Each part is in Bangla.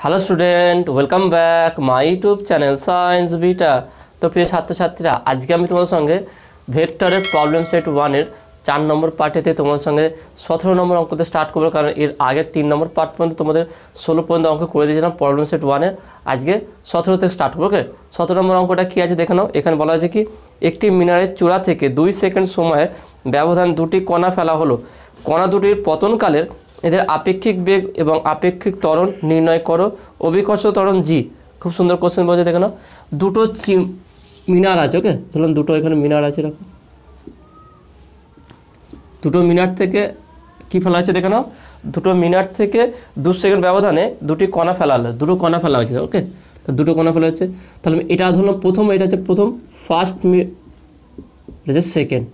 Hello student, welcome back my YouTube channel science beta. তো প্রিয় ছাত্রছাত্রীরা, আজকে আমি তোমাদের সঙ্গে ভেক্টরের প্রবলেম সেট 1-এর 4 নম্বর পার্টেতে তোমাদের সঙ্গে 17 নম্বর অঙ্কতে স্টার্ট করবো। কারণ এর আগের 3 নম্বর পার্ট পর্যন্ত তোমাদের 16 পর্যন্ত অঙ্ক করে দিয়েছিলাম প্রবলেম সেট 1-এর। আজকে 17 থেকে স্টার্ট করবো। ওকে, 17 নম্বর অঙ্কটা কী আছে দেখে নাও। এখানে বলা আছে কি, একটি মিনারের চূড়া থেকে 2 সেকেন্ড সময়ের ব্যবধান দুটি কণা ফেলা হলো। কণা দুটির পতনকালের এদের আপেক্ষিক বেগ এবং আপেক্ষিক ত্বরণ নির্ণয় করো। অভিকর্ষ ত্বরণ জি। খুব সুন্দর কোশ্চেন বলছে দেখে নাও। দুটো মিনার আছে। ওকে, ধরলাম দুটো এখানে মিনার আছে। দেখো, দুটো মিনার থেকে কি ফেলা হয়েছে দেখে নাও। দুটো মিনার থেকে 2 সেকেন্ড ব্যবধানে দুটি কণা ফেলা হলো। দুটো কণা ফেলা হয়েছে। ওকে, তো দুটো কণা ফেলা হচ্ছে। তাহলে এটা ধরলাম প্রথম, এটা হচ্ছে প্রথম, ফার্স্ট, এটা হচ্ছে সেকেন্ড।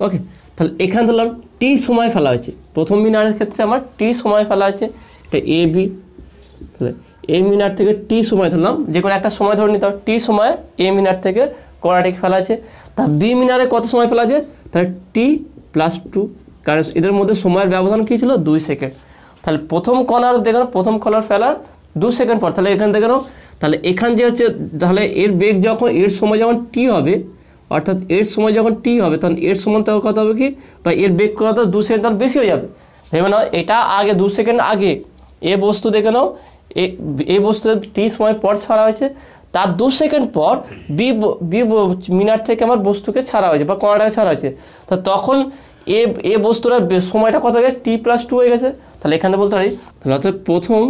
ওকে, তাহলে এখানে ধরলাম টি সময় ফেলা হয়েছে। প্রথম মিনারের ক্ষেত্রে আমার টি সময় ফেলা হয়েছে, এটা এ বি। তাহলে এ মিনার থেকে টি সময় ধরলাম, যে কোনো একটা সময় ধরে নিতে হবে। টি সময় এ মিনার থেকে কণাটিকে ফেলা আছে। তা বি মিনারে কত সময় ফেলা আছে? তাহলে টি প্লাস 2, কারণ এদের মধ্যে সময়ের ব্যবধান কী ছিল? 2 সেকেন্ড। তাহলে প্রথম কণার দেখো, প্রথম কণার ফেলার 2 সেকেন্ড পর। তাহলে এখানে দেখে নাও, তাহলে এখান যে হচ্ছে, তাহলে এর বেগ যখন, এর সময় যখন টি হবে, অর্থাৎ এর সময় যখন টি হবে, তখন এর সময় তখন কত হবে কি, বা এর বেগ কত 2 সেকেন্ড তখন বেশি হয়ে যাবে। ভেবে নাও এটা আগে 2 সেকেন্ড আগে এ বস্তু দেখে নাও, এই বস্তু টি সময় পর ছাড়া হয়েছে, তার 2 সেকেন্ড পর বি মিনার থেকে আমার বস্তুকে ছাড়া হয়েছে বা কণাটাকে ছাড়া হয়েছে। তা তখন এ বস্তুটার সময়টা কত হয়ে গেছে? টি প্লাস 2 হয়ে গেছে। তাহলে এখানে বলতে পারি, তাহলে হচ্ছে প্রথম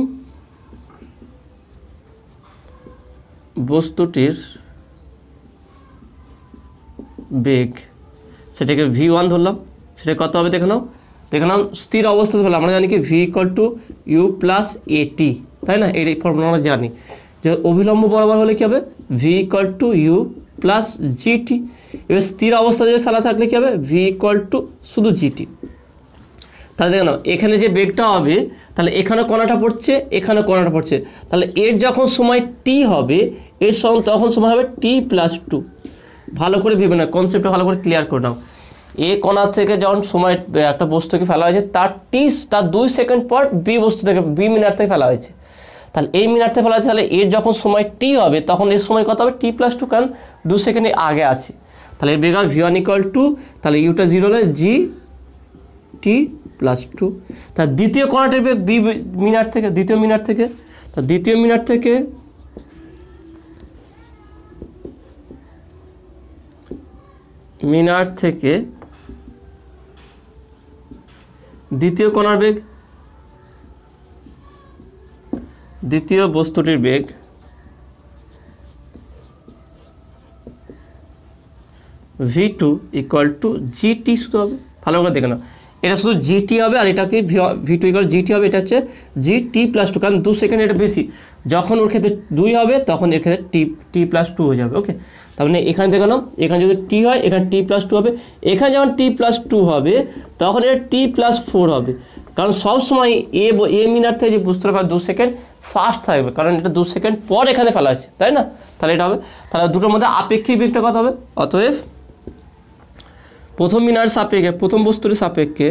বস্তুটির বেগ, সেটাকে v1 ধরলাম। সেটা কত হবে দেখে নাও। দেখে নাও স্থির অবস্থাতে হলো, আমরা জানি কি v = u প্লাস এটি, তাই না? এই ফর্মুলা আমরা জানি যে অভিলম্ব বরাবর হলে কী হবে? v = u plus GT. এবার স্থির অবস্থাতে ফেলা থাকলে কী হবে? v = শুধু জিটি। তাহলে দেখে নাও এখানে যে বেগটা হবে, তাহলে এখানে কণাটা পড়ছে, এখানে কণাটা পড়ছে। তাহলে এর যখন সময় টি হবে, এর তখন সময় হবে টি প্লাস 2। ভালো করে ভেবে না, কনসেপ্টটা ভালো করে ক্লিয়ার করে নাও। এ কণা থেকে যখন সময় একটা বস্তুকে ফেলা হয়েছে, তার 2 সেকেন্ড পর বি বস্তু থেকে, বি মিনার থেকে ফেলা হয়েছে। তাহলে এই মিনার থেকে ফেলা হয়েছে, তাহলে এর যখন সময় টি হবে, তখন এর সময় কত হবে? টি প্লাস 2, কারণ 2 সেকেন্ডে আগে আছে। তাহলে এর বেগ হবে v1 = তাহলে ইউটা 0 হলে জি টি প্লাস 2। তার দ্বিতীয় কণাটির বেগ বি মিনার থেকে, দ্বিতীয় মিনার থেকে, তা দ্বিতীয় মিনার থেকে দ্বিতীয় কণার বেগ, দ্বিতীয় বস্তুটির বেগ v2 = gt শুধু হবে। ভালো করে দেখে নাও, এটা শুধু জিটি হবে, আর এটাকে v2 = জিটি হবে। এটা হচ্ছে gt প্লাস 2, কারণ 2 সেকেন্ড এটা বেশি। যখন ওর ক্ষেত্রে 2 হবে, তখন এর ক্ষেত্রে টি প্লাস 2 হয়ে যাবে। ওকে, তার মানে এখানে দেখে নাও, এখানে যদি টি হয়, এখানে টি প্লাস 2 হবে। এখানে যখন টি প্লাস 2 হবে, তখন এটা টি প্লাস 4 হবে। কারণ সবসময় এ মিনার থেকে যে বস্তুটা 2 সেকেন্ড ফাস্ট থাকবে, কারণ এটা 2 সেকেন্ড পর এখানে ফেলা আছে, তাই না? তাহলে এটা হবে, তাহলে দুটোর মধ্যে আপেক্ষিক বেগটা কত হবে? অতএব প্রথম মিনার সাপেক্ষে, প্রথম বস্তুর সাপেক্ষে,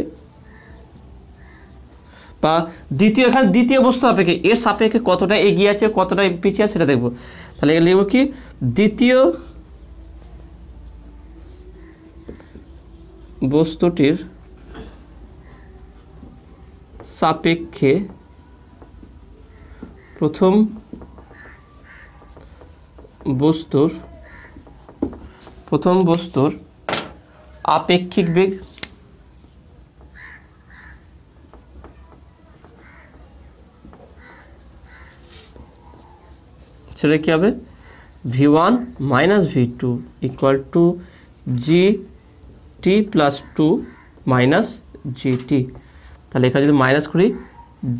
বা দ্বিতীয়, এখানে দ্বিতীয় বস্তু সাপেক্ষে, এর সাপেক্ষে কতটা এগিয়ে আছে, কতটা পিছিয়ে আছে সেটা দেখব। তাহলে এখানে লিখব কি, দ্বিতীয় বস্তুটির সাপেক্ষে প্রথম বস্তুর আপেক্ষিক বেগ, সেটা কী হবে? v1 - v2 = gt plus 2 minus GT. তাহলে এখানে যদি মাইনাস করি,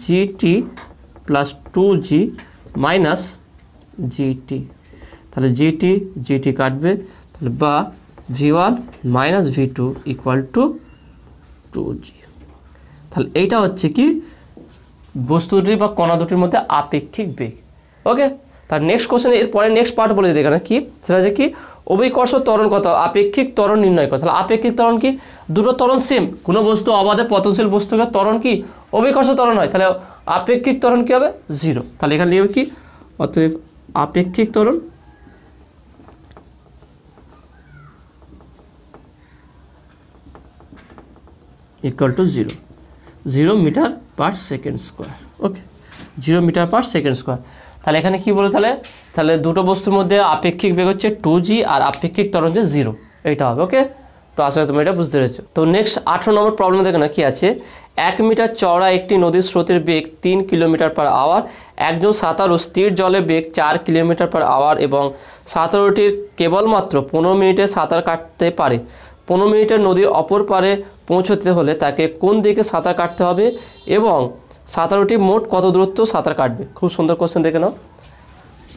gt plus 2g minus GT, তাহলে জিটি কাটবে, তাহলে বা v1 - v2 = 2g। তাহলে এইটা হচ্ছে কি বস্তুটি বা কণা দুটির মধ্যে আপেক্ষিক বেগ। ওকে, তার নেক্সট কোশ্চেন, এরপরে নেক্সট পার্ট বলে দিই এখানে কি, সেটা হচ্ছে কি অভিকর্ষ ত্বরণ কত, আপেক্ষিক ত্বরণ নির্ণয় কত। তাহলে আপেক্ষিক ত্বরণ কি, দুটো ত্বরণ সেম, কোনো বস্তু অবাধে পতনশীল বস্তুকে ত্বরণ কি অভিকর্ষ ত্বরণ হয় তাহলে আপেক্ষিক ত্বরণ কী হবে 0। তাহলে এখানে লিখবে কি অতএব আপেক্ষিক ত্বরণ equal to 0 metre per second square. Okay 0 metre per second square. তাহলে এখানে কি বলে তাহলে দুটো বস্তুর মধ্যে আপেক্ষিক বেগ হচ্ছে 2g আর আপেক্ষিক ত্বরণ হচ্ছে 0, এইটা হবে। ওকে তো আসলে তুমি এটা বুঝতে পেরেছো। তো নেক্সট 18 নম্বর প্রবলেম দেখো না কি আছে, 1 মিটার চওড়া একটি নদীর স্রোতের বেগ 3 কিলোমিটার পার আওয়ার, একজন সাঁতারু স্থির জলে বেগ 4 কিলোমিটার পার আওয়ার এবং সাঁতারুটির কেবলমাত্র 15 মিনিটে সাঁতার কাটতে পারে। 15 মিনিটের নদীর অপর পারে পৌঁছতে হলে তাকে কোন দিকে সাঁতার কাটতে হবে এবং সাঁতারুটি মোট কত দূরত্ব সাঁতার কাটবে? খুব সুন্দর কোশ্চেন দেখে নাও।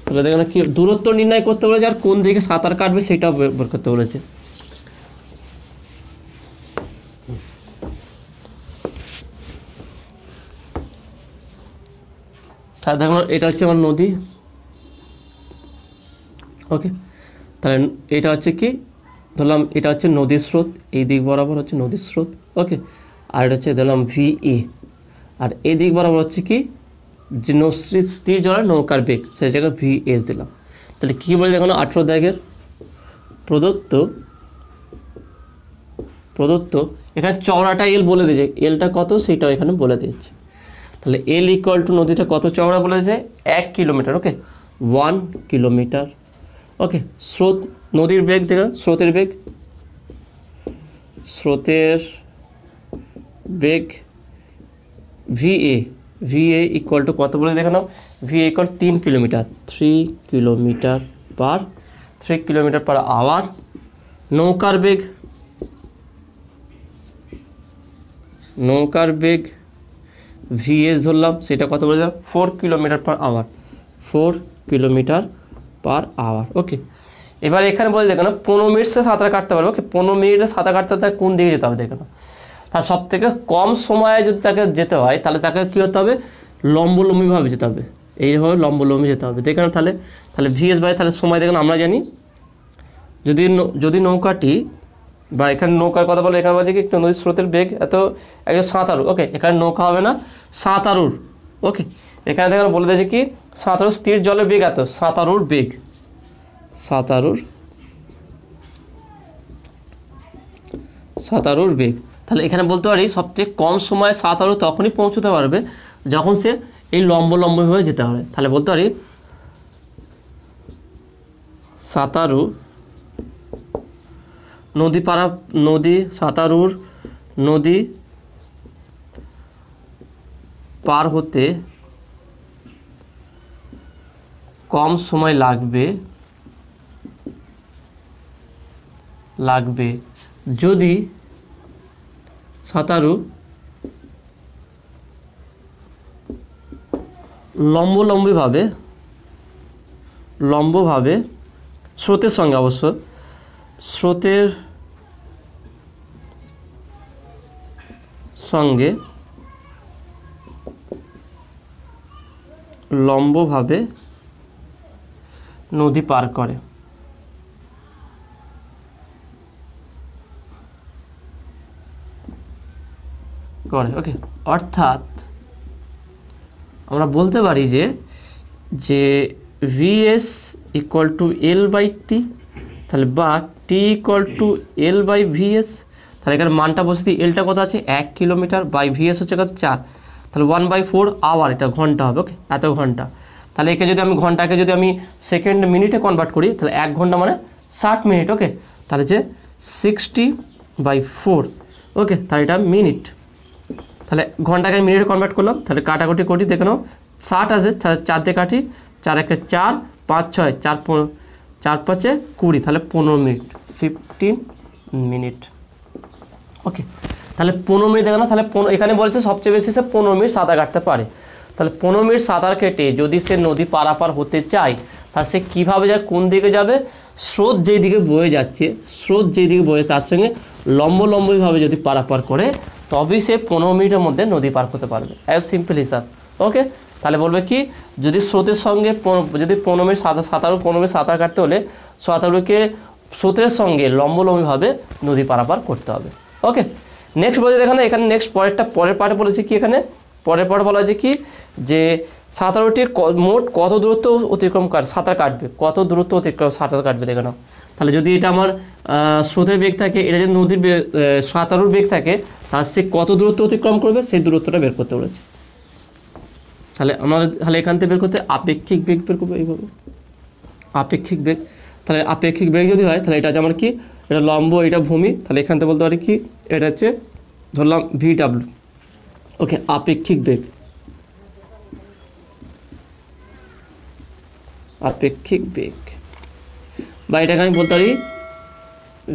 তাহলে দেখে নাও কি দূরত্ব নির্ণয় করতে বলেছে আর কোন দিকে সাঁতার কাটবে সেটাও বের করতে বলেছে। তাহলে দেখো এটা হচ্ছে আমার নদী। ওকে তাহলে এটা হচ্ছে কি ধরলাম এটা হচ্ছে নদীর স্রোত, এই দিক বরাবর হচ্ছে নদীর স্রোত। ওকে আর এটা হচ্ছে ধরলাম VA, আর এই দিক বরাবর হচ্ছে কি যে স্থির জলের নৌকার বেগ, সেই জায়গায় VS দিলাম। তাহলে কী বলে দেখো 18 দাগের প্রদত্ত এখানে চওড়াটা L বলে দিয়েছে, এলটা কত সেটাও এখানে বলে দিয়েছে। তাহলে L ইকুয়াল টু নদীটা কত চওড়া বলে দিয়েছে 1 কিলোমিটার। ওকে 1 কিলোমিটার। ওকে স্রোত নদীর বেগ দেখো, স্রোতের বেগ VA ইকুয়াল টু কত বলে দেখে নাও, VA equal 3 kilometre, 3 kilometre per hour. নৌকার বেগ VS ধরলাম, সেটা কত বলে দিলাম 4 kilometre per hour, 4 kilometre per hour. Okay এবার এখানে বলে দেখো না 15 মিনিট সে সাঁতার কাটতে পারবে। ওকে 15 মিনিটে সাঁতার কাটতে তাকে কোন দিকে যেতে হবে দেখো না, তার সব থেকে কম সময়ে যদি তাকে যেতে হয় তাহলে তাকে কী হতে হবে, লম্বলম্বিভাবে যেতে হবে, এইভাবে লম্বলম্বি যেতে হবে। দেখেন তাহলে VS বাই তাহলে সময় দেখেন আমরা জানি যদি নৌকাটি বা এখানে নৌকার কথা বলে এখানে বলছে কি একটা নদীর স্রোতের বেগ এত একজন সাঁতারু। ওকে এখানে নৌকা হবে না, সাঁতারুর। ওকে এখানে দেখেন বলে দিয়েছে কি সাঁতারু স্থির জলের বেগ এত, সাঁতারুর বেগ তাহলে এখানে বলতে পারি সবচেয়ে কম সময়ে সাঁতারু তখনই পৌঁছতে পারবে যখন সে এই লম্বভাবে যেতে পারে। তাহলে বলতে পারি সাঁতারু নদী পার হতে কম সময় লাগবে যদি সাঁতারু লম্বভাবে স্রোতের সঙ্গে লম্বভাবে নদী পার করে। ওকে অর্থাৎ আমরা বলতে পারি যে VS ইকুয়াল টু L/T, তাহলে বা T ইকুয়াল টু L/VS। তাহলে এখানে মানটা বসে দিই, এলটা কত আছে 1 কিলোমিটার বাই VS হচ্ছে কত 4, তাহলে 1/4 আওয়ার, এটা ঘন্টা হবে। ওকে এত ঘন্টা, তাহলে একে যদি আমি ঘন্টাকে যদি আমি সেকেন্ড মিনিটে কনভার্ট করি তাহলে 1 ঘন্টা মানে 60 মিনিট। ওকে তাহলে যে 60/4। ওকে তাহলে এটা মিনিট, তাহলে ঘন্টাকে মিনিটে কনভার্ট করলাম। তাহলে কাটাকুটি দেখে নাও 60 আছে, তাহলে 4 দিয়ে কাটি, 4 একে 4, 5 6, 4 5 20, তাহলে 15 মিনিট, 15 মিনিট। ওকে তাহলে 15 মিনিট দেখো না, তাহলে এখানে বলেছে সবচেয়ে বেশি সে 15 মিনিট সাঁতার কাটতে পারে। তাহলে 15 মিনিট সাঁতার কেটে যদি সে নদী পারাপার হতে চায় তাহলে সে কীভাবে যায়, কোন দিকে যাবে, স্রোত যেই দিকে বয়ে যাচ্ছে তার সঙ্গে লম্বভাবে যদি পারাপার করে তবেই সে 15 মিনিটের মধ্যে নদী পার হতে পারবে। এত সিম্পল হিসাব। ওকে তাহলে বলবে কি যদি স্রোতের সঙ্গে যদি 15 মিনিট সাঁতার কাটতে হলে সাঁতারুকে স্রোতের সঙ্গে লম্বভাবে নদী পারাপার করতে হবে। ওকে নেক্সট বলতে এখানে নেক্সট পরের পার্টে বলেছি কি এখানে পরের বলা হয়েছে কি যে সাঁতারুটির মোট কত দূরত্ব অতিক্রম সাঁতার কাটবে, কত দূরত্ব অতিক্রম সাঁতার কাটবে দেখে নাও। তাহলে যদি এটা আমার স্রোতের বেগ থাকে, এটা যদি নদীর সাঁতারুর বেগ থাকে, তাহলে সে কত দূরত্ব অতিক্রম করবে সেই দূরত্বটা বের করতে বলেছে। তাহলে এখান থেকে বের করতে আপেক্ষিক বেগ বের করবো এইভাবে, আপেক্ষিক বেগ। তাহলে আপেক্ষিক বেগ যদি হয় তাহলে এটা হচ্ছে আমার কি, এটা লম্ব, এটা ভূমি, তাহলে এখান থেকে বলতে পারি কি এটা হচ্ছে ধরলাম VW। ওকে, আপেক্ষিক বেগ, আপেক্ষিক বেগ, বা এটাকে আমি বলতে পারি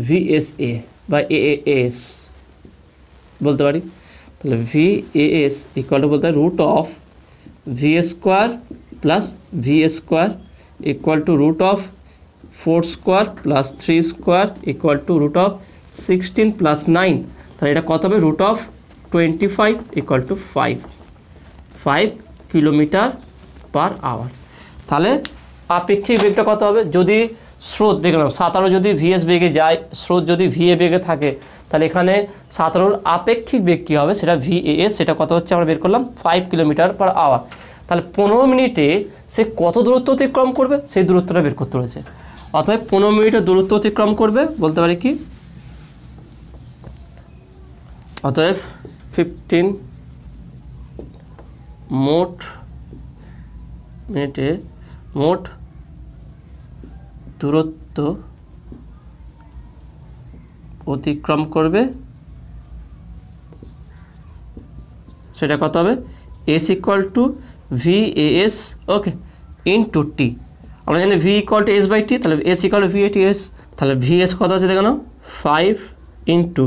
VSA বা AAS বলতে পারি। তাহলে VAS ইকুয়াল টু বলতে পারি root of VA square plus VA square equal to root of 4 square plus 3 square equal to root of 16 plus 9। তাহলে এটা কত হবে, root of 25 equal to 5 kilometre per hour. তাহলে আপেক্ষিক বেগটা কত হবে, যদি স্রোত দেখলাম সাঁতারু যদি VS বেগে যায়, স্রোত যদি VA বেগে থাকে, তাহলে এখানে সাঁতারুর আপেক্ষিক বেগ কী হবে সেটা VAS, সেটা কত হচ্ছে আমরা বের করলাম 5 কিলোমিটার পার আওয়ার। তাহলে 15 মিনিটে সে কত দূরত্ব অতিক্রম করবে সেই দূরত্বটা বের করতে রয়েছে। অতএব 15 মিনিটে দূরত্ব অতিক্রম করবে বলতে পারি কি, অতএব 15 মোট মিনিটে মোট দূরত্ব অতিক্রম করবে সেটা কত হবে, S equal to VAS okay into টি। আমরা জানি V ইকুয়াল টু S/T, তাহলে S ইকুয়াল টু VATS। তাহলে VS কত হচ্ছে দেখো না 5 ইন্টু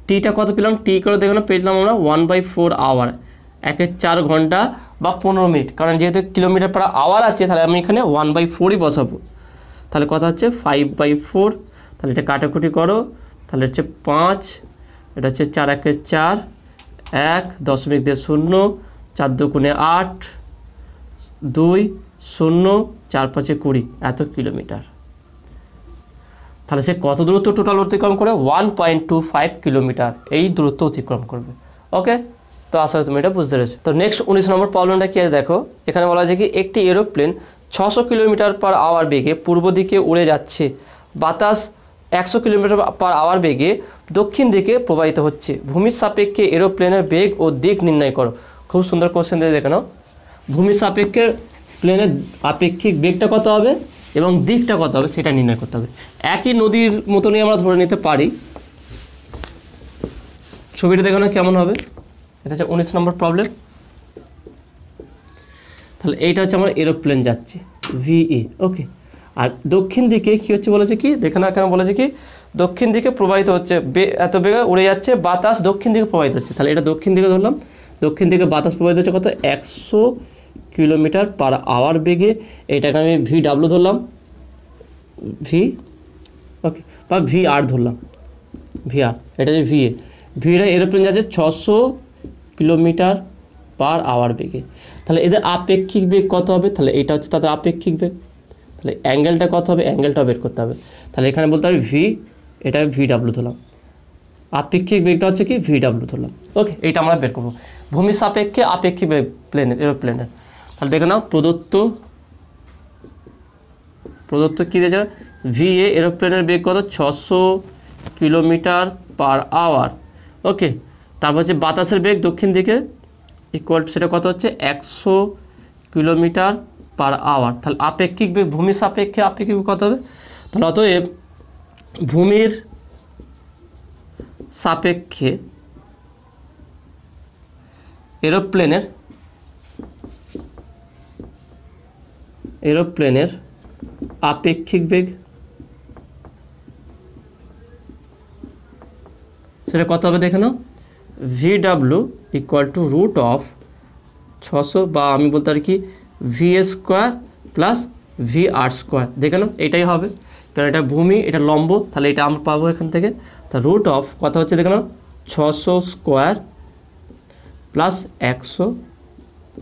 টিটা কত পেলাম, টি করে দেখো না পেলাম আমরা 1/4 আওয়ার, 1/4 ঘন্টা বা 15 মিনিট, কারণ যেহেতু কিলোমিটার পার আওয়ার আছে তাহলে আমি এখানে 1/4ই বসাবো। তাহলে কথা হচ্ছে 5/4, তাহলে এটা কাটাকুটি করো, তাহলে হচ্ছে 5, এটা হচ্ছে 4 × 4, 1.0, 4 × 2 = 8, 2 0, 4 × 5 = 20, এত কিলোমিটার। তাহলে সে কত দূরত্ব টোটাল অতিক্রম করে, 1.25 কিলোমিটার এই দূরত্ব অতিক্রম করবে। ওকে, তো আসলে তুমি এটা বুঝতে পেরেছো। তো নেক্সট 19 নম্বর প্রবলেমটা কি আছে দেখো, এখানে বলা আছে কি একটি এরোপ্লেন 600 কিলোমিটার পার আওয়ার বেগে পূর্ব দিকে উড়ে যাচ্ছে, বাতাস 100 কিলোমিটার পার আওয়ার বেগে দক্ষিণ দিকে প্রবাহিত হচ্ছে, ভূমির সাপেক্ষে এরোপ্লেনের বেগ ও দিক নির্ণয় করো। খুব সুন্দর কোশ্চেন দিয়ে দেখে নাও, ভূমির সাপেক্ষে প্লেনের আপেক্ষিক বেগটা কত হবে এবং দিকটা কত হবে সেটা নির্ণয় করতে হবে। একই নদীর মতনই আমরা ধরে নিতে পারি। ছবিটা দেখো না কেমন হবে, এটা হচ্ছে 19 নম্বর প্রবলেম। তাহলে এইটা হচ্ছে আমার এরোপ্লেন যাচ্ছে VA ওকে, আর দক্ষিণ দিকে কী হচ্ছে বলেছে কি দেখে না, কেন বলেছে কি দক্ষিণ দিকে প্রবাহিত হচ্ছে, এত বেগে উড়ে যাচ্ছে, বাতাস দক্ষিণ দিকে প্রবাহিত হচ্ছে। তাহলে এটা দক্ষিণ দিকে ধরলাম, দক্ষিণ দিকে বাতাস প্রবাহিত হচ্ছে কত 100 কিলোমিটার পার আওয়ার বেগে, এটাকে আমি VW ধরলাম, ওকে বা VR ধরলাম, VR এটা যে VA এরোপ্লেন যাচ্ছে 600 কিলোমিটার পার আওয়ার বেগে। তাহলে এদের আপেক্ষিক বেগ কত হবে, তাহলে এটা হচ্ছে তাদের আপেক্ষিক বেগ। তাহলে অ্যাঙ্গেলটা কত হবে, অ্যাঙ্গেলটা বের করতে হবে। তাহলে এখানে বলতে হবে এটা VW ধরলাম, আপেক্ষিক বেগটা হচ্ছে কি VW ধরলাম। ওকে, এইটা আমরা বের করবো ভূমির সাপেক্ষে আপেক্ষিক বেগ এরোপ্লেনের। তাহলে দেখে নাও প্রদত্ত কী দিয়েছে, VA এরোপ্লেনের বেগ কত 600 কিলোমিটার পার আওয়ার ওকে, তারপর হচ্ছে বাতাসের বেগ দক্ষিণ দিকে ইকুয়াল সেটা কত হচ্ছে 100 কিলোমিটার পার আওয়ার। তাহলে আপেক্ষিক বেগ ভূমির সাপেক্ষে আপেক্ষিক কত হবে, তাহলে অতএব ভূমির সাপেক্ষে এরোপ্লেনের আপেক্ষিক বেগ সেটা কত হবে দেখে নাও, VW equal to root of 600 বা আমি বলতে পারি কি VA square plus VR square, দেখে নাও এটাই হবে, কারণ এটা ভূমি এটা লম্ব, তাহলে এটা আমরা পাবো এখান থেকে। তা রুট অফ কত হচ্ছে দেখে নাও 600 স্কোয়ার প্লাস 100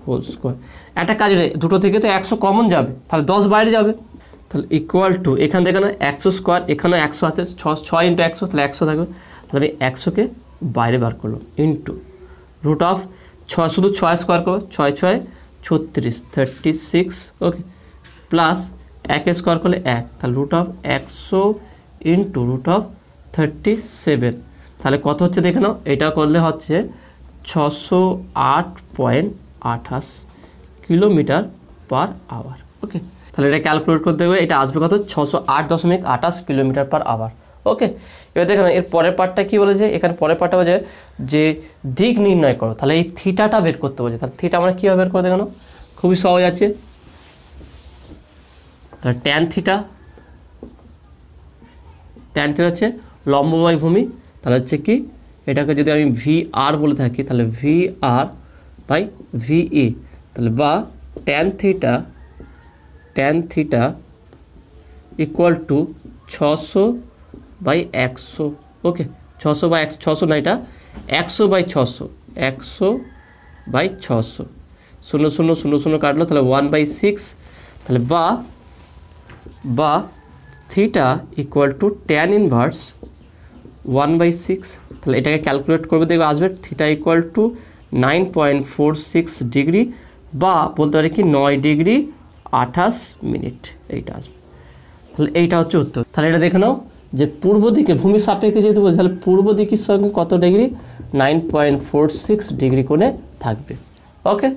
হোল স্কোয়ার। একটা কাজ দুটো থেকে তো 100 কমন যাবে, তাহলে 10 বাইরে যাবে, তাহলে ইকুয়াল টু এখান থেকে না 100 স্কোয়ার, এখানে 100 আছে, 6 × 100 তাহলে 100 থাকবে, তাহলে আমি 100কে বাইরে বার করলাম ইন্টু রুট অফ শুধু 6 স্কোয়ার করো, 6 6 36 36, ওকে, প্লাস 1 স্কোয়ার করলে 1, তাহলে √100 ইন্টু √37, তাহলে কত হচ্ছে দেখে নাও, এটা করলে হচ্ছে 608.28 কিলোমিটার পার আওয়ার। ওকে, তাহলে এটা ক্যালকুলেট করতে হবে, এটা আসবে কত 608.28 কিলোমিটার পার আওয়ার। ওকে, এবার দেখেন এর পরের পার্টটা কী বলেছে, এখানে পরের পার্টটা বলে যে দিক নির্ণয় করো, তাহলে এই থিটাটা বের করতে বলেছে। তাহলে থিটা আমরা কীভাবে বের করে দেখেন, খুবই সহজ আছে। তাহলে ট্যান থিটা হচ্ছে লম্ব বাই ভূমি, তাহলে হচ্ছে কি এটাকে যদি আমি VR বলে থাকি তাহলে VR বাই VE, তাহলে বা ট্যান থিটা ইকুয়াল টু 600/100। ওকে, 600/100 না, এটা 100/600, 100/600, 0 0 0 0 কাটলো, তাহলে 1/6, তাহলে বা theta equal to tan inverse 1/6, তাহলে এটাকে ক্যালকুলেট করবে, দেখবে আসবে থিটা ইকুয়াল টু 9.46 ডিগ্রি, বা বলতে পারি কি 9 ডিগ্রি 28 মিনিট, এইটা আসবে। তাহলে এইটা হচ্ছে উত্তর। তাহলে এটা দেখে নাও যে পূর্ব দিকে ভূমি সাপেক্ষে যেহেতু বলছে, তাহলে পূর্ব দিকের সঙ্গে কত ডিগ্রি, 9.46 ডিগ্রি কোণে থাকবে। ওকে,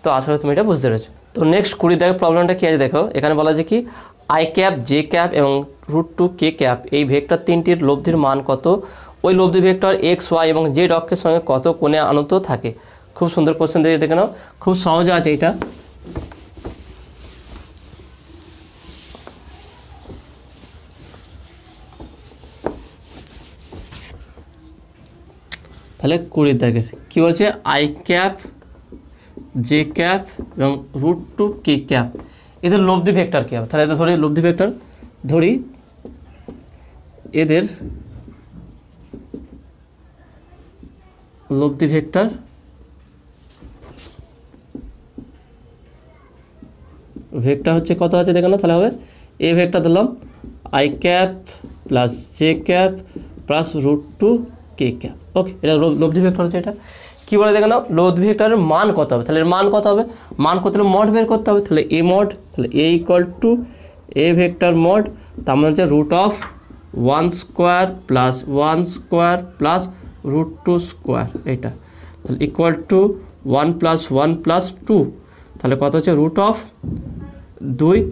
তো আসলে তুমি এটা বুঝতে পেরেছো। তো নেক্সট 20 দাগের প্রবলেমটা কী আছে দেখো, এখানে বলা আছে কি i ক্যাপ, j ক্যাপ এবং √2k ক্যাপ এই ভেক্টর তিনটির লব্ধির মান কত, ওই লব্ধি ভেক্টর x, y এবং z অক্ষের সঙ্গে কত কোণে আনত থাকে। খুব সুন্দর কোশ্চেন দিয়ে দেখে নাও, খুব সহজ আছে এটা। তাহলে 20 দাগের কী বলছে, i ক্যাপ, j ক্যাপ এবং √2k ক্যাপ এদের লব্ধি ভেক্টর কী হবে। তাহলে এদের ধরি লব্ধি ভেক্টর, ধরি এদের লব্ধি ভেক্টর হচ্ছে কত আছে দেখো না, তাহলে হবে এ ভেক্টর ধরলাম i cap plus j cap plus √2k cap. Okay, এটা লব্ধি ভেক্টর হচ্ছে। এটা কী বলে দেখে নাও, লব্ধি ভেক্টরের মান কত হবে, তাহলে এর মান কত হবে, মান কত হলে মড বের করতে হবে, তাহলে a মড, তাহলে a equal to a vector mod, তার মানে হচ্ছে √1 square plus 1 square plus √2 square, এইটা তাহলে ইকুয়াল টু 1 প্লাস 1 প্লাস 2, তাহলে কত হচ্ছে √2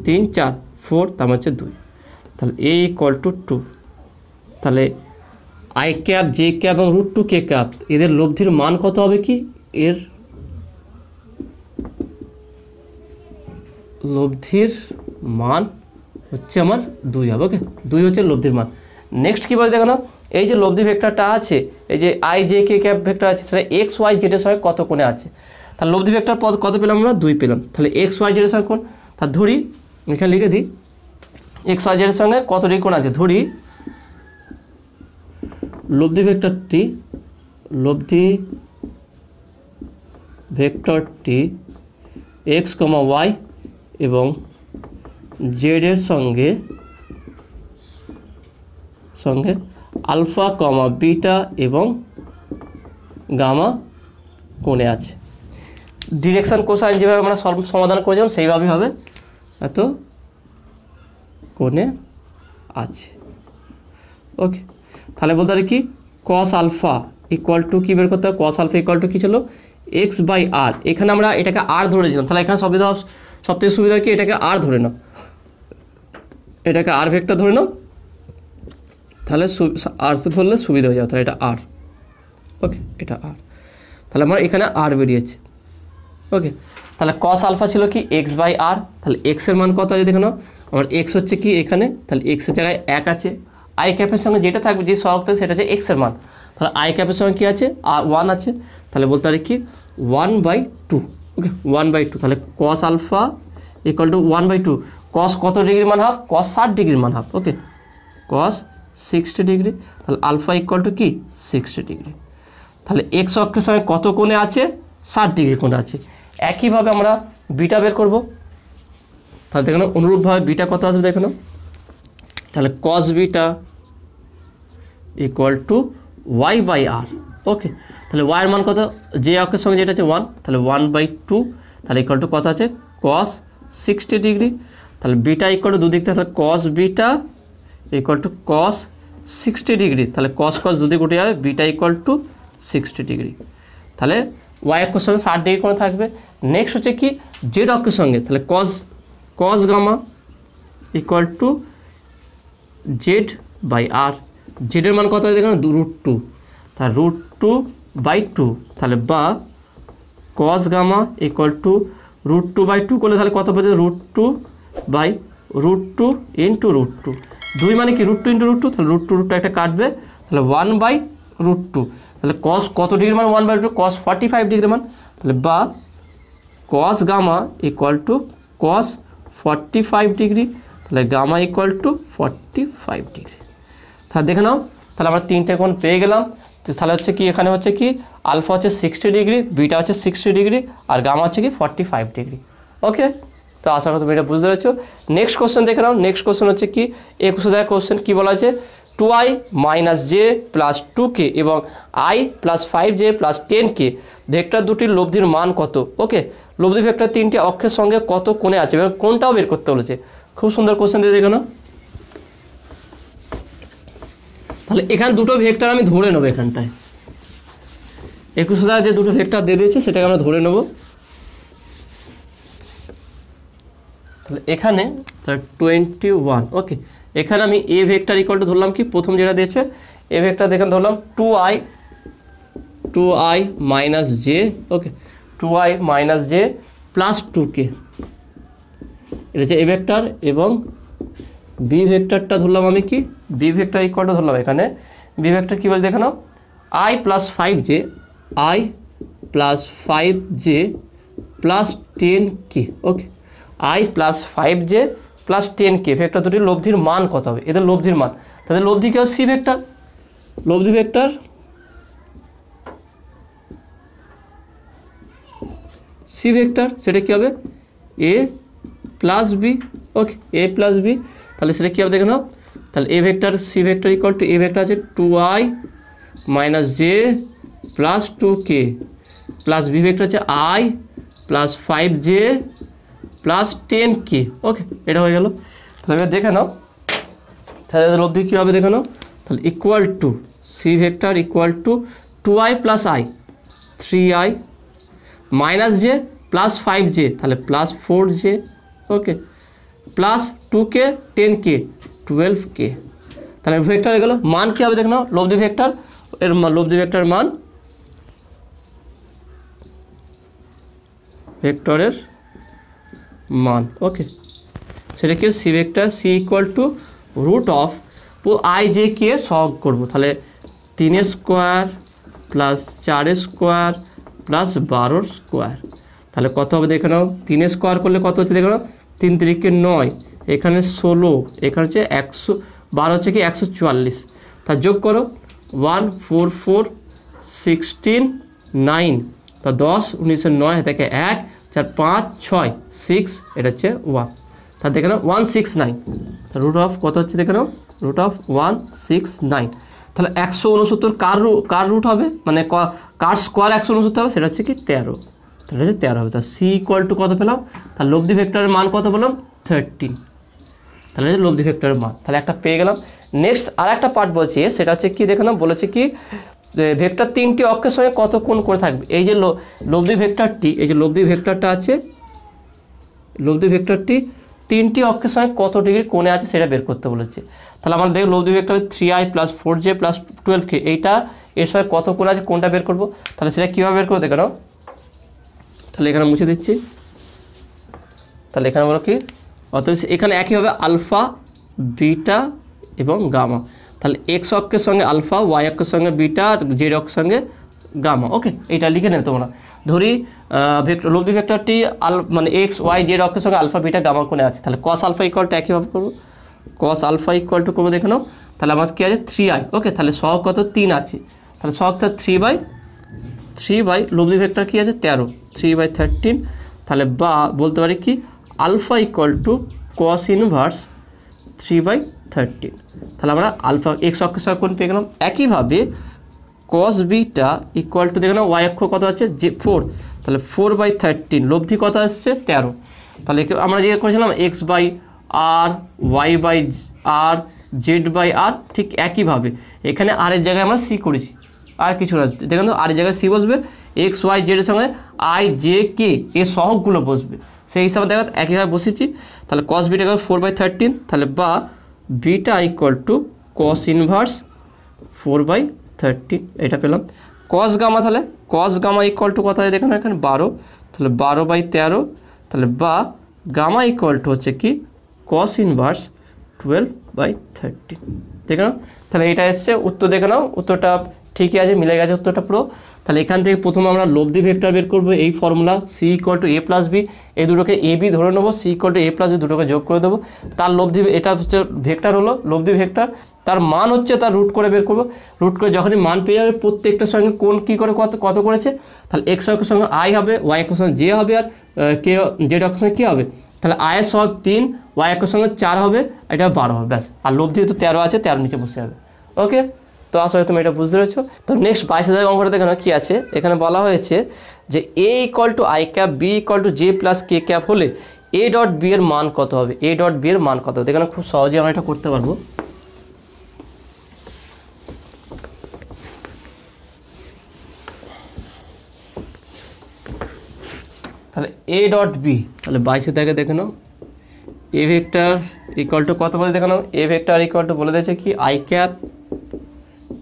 3 4 4, তার মানে হচ্ছে 2, তাহলে a ইকুয়াল টু 2। তাহলে i ক্যাপ, j ক্যাপ এবং √2k ক্যাপ এদের লব্ধির মান কত হবে, কি এর লব্ধির মান হচ্ছে আমার 2 হবে। ওকে, 2 হচ্ছে লব্ধির মান। নেক্সট কী বলে দেখো না, এই যে লব্ধি ভেক্টরটা আছে, এই যে i j k cap vector আছে, সেটা x y z এর সঙ্গে কত কোণে আছে। তাহলে লব্ধি ভেক্টর পদ কত পেলাম আমরা, 2 পেলাম। তাহলে x y z এর সঙ্গে কোণ, তা ধরি এখানে লিখে দিই x y z এর সঙ্গে কত ডিগ্রি কোণ আছে, ধরি লব্ধি ভেক্টরটি x, y এবং z এর সঙ্গে আলফা, বিটা এবং গামা কোণে আছে। ডিরেকশন কোসাইন যেভাবে আমরা সমাধান করেছিলাম সেইভাবেই হবে, এত কোণে আছে। ওকে, তাহলে বলতে পারি কি cos আলফা ইকুয়াল টু কী বের করতে হবে, cos আলফা ইকুয়াল টু কী ছিল x/r, এখানে আমরা এটাকে r ধরেছিলাম, তাহলে এখানে সবথেকে সুবিধা কি এটাকে r ধরে নাও, এটাকে r ভেক্টর ধরে নাও, তাহলে r ধরলে সুবিধা হয়ে যাবে, তাহলে এটা r। ওকে, এটা r, তাহলে আমার এখানে r বেরিয়েছে। ওকে, তাহলে cos আলফা ছিল কি x/r, তাহলে x এর মান কত আছে দেখে নাও, আমার x হচ্ছে কি এখানে, তাহলে x এর জায়গায় 1 আছে, i ক্যাপের সঙ্গে যেটা থাকবে যে সহগ থাকবে সেটা হচ্ছে x এর মান, তাহলে i ক্যাপের সঙ্গে কী আছে, আর 1 আছে, তাহলে বলতে পারি কি 1/2। ওকে, 1/2, তাহলে cos alpha equal to 1/2, cos কত ডিগ্রির মান হাফ, cos 60 ডিগ্রির মান হাফ। ওকে, cos 60 ডিগ্রি, তাহলে আলফা ইকুয়াল টু কি 60 ডিগ্রি, তাহলে x অক্ষের সঙ্গে কত কোণে আছে, 60 ডিগ্রি কোণে আছে। একইভাবে আমরা বিটা বের করব, তাহলে দেখো অনুরূপভাবে বিটা কত আসবে দেখো, তাহলে cos beta equal two y/r, ওকে, তাহলে ওয়াইয়ের মান কত, যে অক্ষের সঙ্গে যেটা আছে 1, তাহলে 1/2, তাহলে ইকুয়াল টু কত আছে cos 60 ডিগ্রি। তাহলে বিটা ইকুয়াল টু দুদিক থেকে, তাহলে cos beta equal to cos 60 degree, তাহলে cos cos দুদিক উঠে যাবে, বিটা ইকুয়াল টু 60 ডিগ্রি। তাহলে ওয়াই অক্ষের সঙ্গে 60 ডিগ্রি করে থাকবে। নেক্সট হচ্ছে কি জেড অক্ষের সঙ্গে, তাহলে cos gamma equal to z/r, জেডের মান কত হয় দেখুন √2, তাহলে √2/2, তাহলে বা cos গামা ইকুয়াল টু √2/2 করলে তাহলে কত পাচ্ছে √2 ইন্টু √2, 2 মানে কি √2 ইন্টু √2, তাহলে √2 একটা কাটবে, তাহলে 1/√2, তাহলে cos কত ডিগ্রি মান 1/2, cos 45 ডিগ্রি মান, তাহলে বা cos gamma equal to cos 45 degree, তাহলে গামা ইকুয়াল টু 45 ডিগ্রি। তাহলে দেখে নাও, তাহলে আমরা তিনটে কোণ পেয়ে গেলাম। তাহলে হচ্ছে কি এখানে হচ্ছে কি আলফা হচ্ছে 60 ডিগ্রি, বিটা হচ্ছে 60 ডিগ্রি, আর গামা হচ্ছে কি 45 ডিগ্রি। ওকে, তো আশা করি তুমি এটা বুঝতে পেরেছো। নেক্সট কোশ্চেন দেখে নাও। নেক্সট কোশ্চেন হচ্ছে কি 21,000 কোশ্চেন, কী বলা আছে 2i - j + 2k এবং i + 5j + 10k ভেক্টর দুটির লব্ধির মান কত। ওকে, লব্ধি ভেক্টর তিনটি অক্ষের সঙ্গে কত কোণে আছে এবং কোনটাও বের করতে বলেছে। খুব সুন্দর কোশ্চেন দিয়ে দেখো না। তাহলে এখানে দুটো ভেক্টর আমি ধরে নেবো, এখানটায় 21,000 যে দুটো ভেক্টর দিয়ে দিয়েছে সেটাকে আমরা ধরে নেব। তাহলে এখানে 21, ওকে, এখানে আমি এ ভেক্টর ইকুয়াল টু ধরলাম কি প্রথম যেটা দিয়েছে এ ভেক্টর দেখে ধরলাম 2i - j, ওকে, 2i - j + 2k, এটা হচ্ছে এ ভেক্টর। এবং বি ভেক্টরটা ধরলাম আমি কি বি ভেক্টর ইকুয়াল টু ধরলাম এখানে বি ভেক্টর কী বলে দেখে নাও i + 5j + 10k, okay, i + 5j + 10k vector দুটির লব্ধির মান কত হবে, এদের লব্ধির মান, তাদের লব্ধি কি হবে সি ভেক্টর, লব্ধি ভেক্টর সি ভেক্টর, সেটা কী হবে a + b, okay, a + b, তাহলে সেটা কী হবে দেখে নাও। তাহলে A vector C vector equal to A vector আছে 2i - j + 2k plus B vector আছে i + 5j + 10k, ওকে, এটা হয়ে গেল। তাহলে এবার দেখে নাও, তাহলে লব্ধি কী হবে দেখে নাও, তাহলে equal to C vector equal to 2i + i 3i - j + 5j, তাহলে +4j, ওকে, প্লাস 2k 10k 12k, তাহলে ভেক্টর হয়ে গেল। মান কী হবে দেখে নাও, লব্ধি ভেক্টর এর লব্ধি ভেক্টরের মান, ভেক্টরের মান, ওকে, সেটা কি C vector C equal to √i/j সহগ করবো, তাহলে 3 স্কোয়ার + 4 স্কোয়ার + 12 স্কোয়ার, তাহলে কত হবে দেখে নাও, 3 স্কোয়ার করলে কত হচ্ছে দেখে নাও, 3 × 3 = 9, এখানে 16, এখানে হচ্ছে 112 হচ্ছে কি 144, তা যোগ করো 1 4 4 16 9, তা 10 19 9 থেকে 1 4 5 6 6, এটা হচ্ছে 1, তা দেখে নাও 169, তা √ কত হচ্ছে দেখে নাও √169, তাহলে 169 কার রুট হবে, মানে কার স্কোয়ার 169 হবে, সেটা হচ্ছে কি 13, তাহলে হচ্ছে 13 হবে। তা সি ইকুয়াল টু কত পেলাম, তার লব্ধি ভেক্টরের মান কত বললাম 13, তাহলে হচ্ছে লব্ধি ভেক্টরের মান, তাহলে একটা পেয়ে গেলাম। নেক্সট আর একটা পার্ট বলছি, সেটা হচ্ছে কি দেখে নাও, বলেছে কি ভেক্টর তিনটি অক্ষের সঙ্গে কত কোণ করে থাকবে। এই যে লব্ধি ভেক্টরটি, এই যে লব্ধি ভেক্টরটা আছে, লব্ধি ভেক্টরটি তিনটি অক্ষের সঙ্গে কত ডিগ্রি কোণে আছে সেটা বের করতে বলেছে। তাহলে আমরা দেখব লব্ধি ভেক্টর 3i + 4j + 12k, এইটা এর সঙ্গে কত কোণ আছে কোনটা বের করব, তাহলে সেটা কীভাবে বের করবো দেখে নাও। তাহলে এখানে মুছে দিচ্ছি, তাহলে এখানে বলো কি অতএব এখানে একইভাবে আলফা বিটা এবং গামা, তাহলে এক্স অক্ষের সঙ্গে আলফা, ওয়াই অক্ষের সঙ্গে বিটা, আর জেড অক্ষের সঙ্গে গামা, ওকে, এইটা লিখে নেবে তোমরা। ধরি লব্ধি ভেক্টরটি মানে এক্স ওয়াই জেড অক্ষের সঙ্গে আলফা বিটা গামা কোণে আছে, তাহলে cos আলফা ইকুয়াল টু একইভাবে করবো, cos আলফা ইকুয়াল টু করবো দেখে নাও, তাহলে আমার কী আছে 3i, ওকে, তাহলে সহগ কত 3 আছে, তাহলে সহগটা 3/3 লব্ধি ভেক্টর কী আছে 13, 3/13, তাহলে বা বলতে পারি কি alpha equal to cos inverse 3/13, তাহলে আমরা আলফা এক্স অক্ষের সঙ্গে কোণ পেয়ে গেলাম। একইভাবে কস বিটা ইকুয়াল টু দেখে নাও ওয়াই অক্ষ কত আছে যে 4, তাহলে 4/13 লব্ধি কত আসছে 13। তাহলে আমরা যে করেছিলাম x by r, y by r, z by r, ঠিক একইভাবে এখানে আর এর জায়গায় আমরা সি করেছি, আর কিছু না। দেখেন তো আর এর জায়গায় সি বসবে, এক্স ওয়াই জেডের সঙ্গে আই জে কে এর সহগগুলো বসবে, সেই হিসাবে দেখা একইভাবে বসেছি। তাহলে কস বিটা 4/13, তাহলে বা beta equal to cos inverse 4/13 এটা পেলাম। কস গামা, তাহলে কস গামা ইকুয়াল টু কত হয় দেখেন এখানে 12, তাহলে 12/13, তাহলে বা গামা ইকুয়াল টু হচ্ছে কি কস ইনভার্স 12/13 দেখে নাও। তাহলে এটা এসছে উত্তর, দেখে নাও উত্তরটা ঠিকই আছে, মিলে গেছে উত্তরটা পুরো। তাহলে এখান থেকে প্রথমে আমরা লব্ধি ভেক্টর বের করবো, এই formula C equal to A plus B, এই দুটোকে এ বি ধরে নেবো, C equal to A plus B দুটোকে যোগ করে দেবো, তার লব্ধি, এটা হচ্ছে ভেক্টর হলো লব্ধি ভেক্টর, তার মান হচ্ছে তার রুট করে বের করবো। রুট করে যখনই মান পেয়ে যাবে প্রত্যেকটার সঙ্গে কোন কী করে কত করেছে, তাহলে এক্স অক্ষের সঙ্গে আই হবে, ওয়াই অক্ষের সঙ্গে জে হবে, আর কে জেড অক্ষের সঙ্গে কী হবে, তাহলে আয়ের সহগ 3, ওয়াই অক্ষের সঙ্গে 4 হবে, এটা 12 হবে ব্যাস। আর লব্ধি তো 13 আছে, 13 নিচে বসে যাবে। ওকে, তো আসলে তুমি এটা বুঝতে পেরেছো। তো নেক্সট 22,000 অঙ্কটা দেখে নাও কী আছে, এখানে বলা হয়েছে যে A equal to i cap, B equal to j plus k cap হলে এ ডট বি এর মান কত হবে, এ ডট বি এর মান কত হবে, দেখেন খুব সহজেই আমরা এটা করতে পারবো। তাহলে এ ডট বি, তাহলে 22 থেকে দেখে নাও এ ভেক্টর ইকুয়াল টু কত বলে দেখে নাও, এ ভেক্টর ইকুয়াল টু বলে দিয়েছে কি i cap,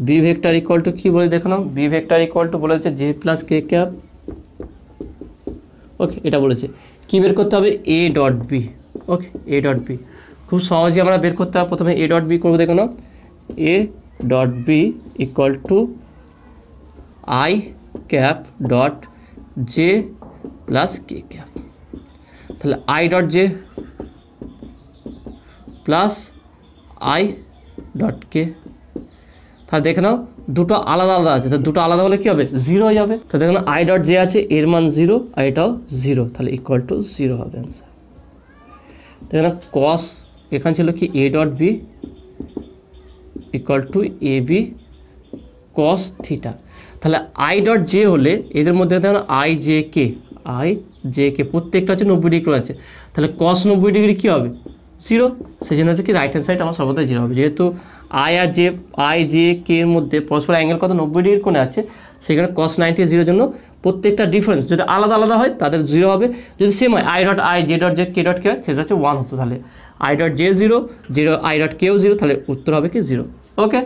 B vector equal to কী বলে দেখে নাও, বি ভেক্টর ইকুয়াল টু বলেছে j plus k cap. Okay, এটা বলেছে কী বের করতে হবে, A dot B. Okay, A dot B খুব সহজে আমরা বের করতে হবে। প্রথমে এ ডট বি করবো, দেখে নাও A dot B equal to i cap dot j plus k cap, তাহলে I dot j plus i dot k. তাহলে দেখে নাও দুটো আলাদা আলাদা আছে, তাহলে দুটো আলাদা হলে কী হবে, 0 হয়ে যাবে। তো দেখে নাও আই ডট জে আছে, এর মান 0 আর এটাও 0, তাহলে ইকুয়াল টু 0 হবে অ্যান্সার। দেখে নাও কস এখানে ছিল কি A dot B equal to A B cos theta, তাহলে আই ডট জে হলে এদের মধ্যে দেখো I J K, I J K প্রত্যেকটা হচ্ছে 90 ডিগ্রি আছে, তাহলে কস 90 ডিগ্রি কী হবে 0, সেই জন্য হচ্ছে কি রাইট হ্যান্ড সাইড আমার সর্বদা 0 হবে। যেহেতু আই আর জে, আই জে কে এর মধ্যে পরস্পর অ্যাঙ্গেল কত 90 ডিগ্রি কোণে আছে, সেখানে কস 90 0 জন্য প্রত্যেকটা ডিফারেন্স যদি আলাদা আলাদা হয় তাদের 0 হবে, যদি সেম হয় i dot i j dot j k dot k সেটা হচ্ছে 1 হতো, তাহলে I dot j 0, i dot কেও 0, তাহলে উত্তর হবে কি 0। ওকে,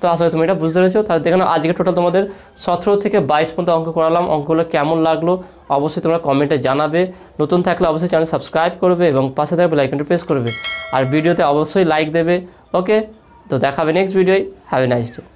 তো আসলে তুমি এটা বুঝতে পেরেছো। তাহলে দেখো আজকে টোটাল তোমাদের 17 থেকে 22 পর্যন্ত অঙ্ক করালাম। অঙ্কগুলো কেমন লাগলো অবশ্যই তোমরা কমেন্টে জানাবে। নতুন থাকলে অবশ্যই চ্যানেল সাবস্ক্রাইব করবে এবং পাশে থাকা বেল আইকনটা প্রেস করবে, আর ভিডিওতে অবশ্যই লাইক দেবে। ওকে, তো দেখাবে নেক্সট ভিডিওয়। Have a nice day.